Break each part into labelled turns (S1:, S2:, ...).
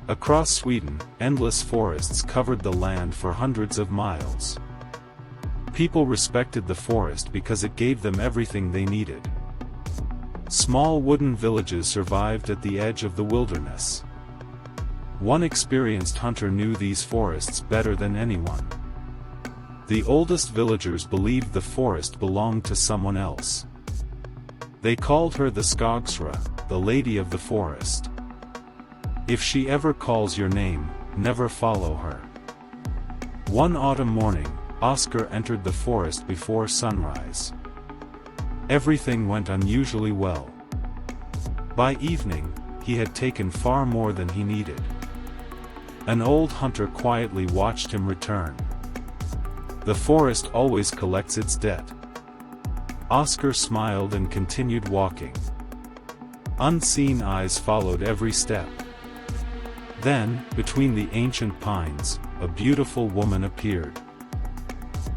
S1: Across Sweden, endless forests covered the land for hundreds of miles. People respected the forest because it gave them everything they needed. Small wooden villages survived at the edge of the wilderness. One experienced hunter knew these forests better than anyone. The oldest villagers believed the forest belonged to someone else. They called her the Skogsrå, the Lady of the Forest. If she ever calls your name, never follow her. One autumn morning, Oscar entered the forest before sunrise. Everything went unusually well. By evening, he had taken far more than he needed. An old hunter quietly watched him return. The forest always collects its debt. Oscar smiled and continued walking. Unseen eyes followed every step. Then, between the ancient pines, a beautiful woman appeared.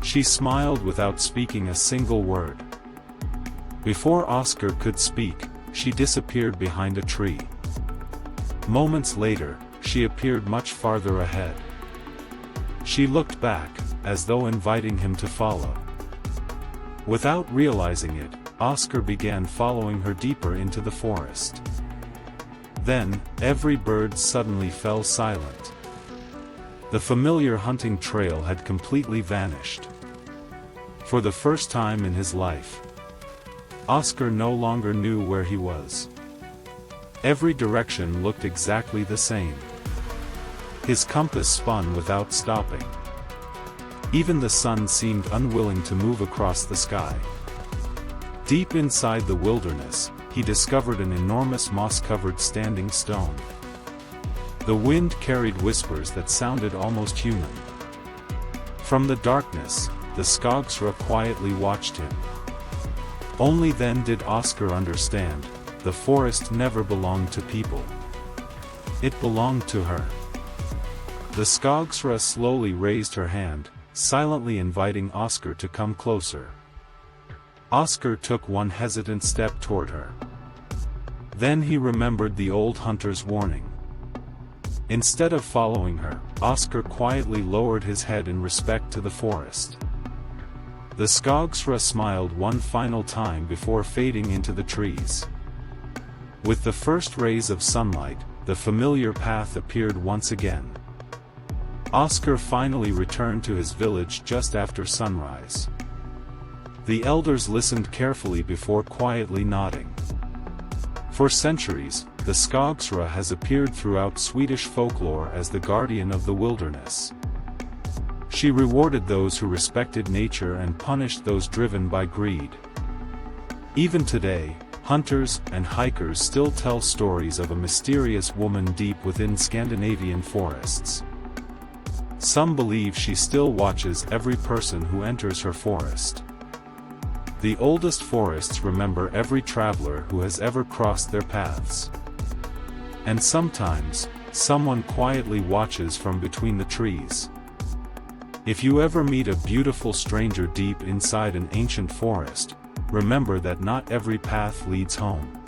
S1: She smiled without speaking a single word. Before Oscar could speak, she disappeared behind a tree. Moments later, she appeared much farther ahead. She looked back, as though inviting him to follow. Without realizing it, Oscar began following her deeper into the forest. Then, every bird suddenly fell silent. The familiar hunting trail had completely vanished. For the first time in his life, Oscar no longer knew where he was. Every direction looked exactly the same. His compass spun without stopping. Even the sun seemed unwilling to move across the sky. Deep inside the wilderness, he discovered an enormous moss-covered standing stone. The wind carried whispers that sounded almost human. From the darkness, the Skogsrå quietly watched him. Only then did Oscar understand, the forest never belonged to people. It belonged to her. The Skogsrå slowly raised her hand, silently inviting Oscar to come closer. Oscar took one hesitant step toward her. Then he remembered the old hunter's warning. Instead of following her, Oscar quietly lowered his head in respect to the forest. The Skogsrå smiled one final time before fading into the trees. With the first rays of sunlight, the familiar path appeared once again. Oscar finally returned to his village just after sunrise. The elders listened carefully before quietly nodding. For centuries, the Skogsrå has appeared throughout Swedish folklore as the guardian of the wilderness. She rewarded those who respected nature and punished those driven by greed. Even today, hunters and hikers still tell stories of a mysterious woman deep within Scandinavian forests. Some believe she still watches every person who enters her forest. The oldest forests remember every traveler who has ever crossed their paths. And sometimes, someone quietly watches from between the trees. If you ever meet a beautiful stranger deep inside an ancient forest, remember that not every path leads home.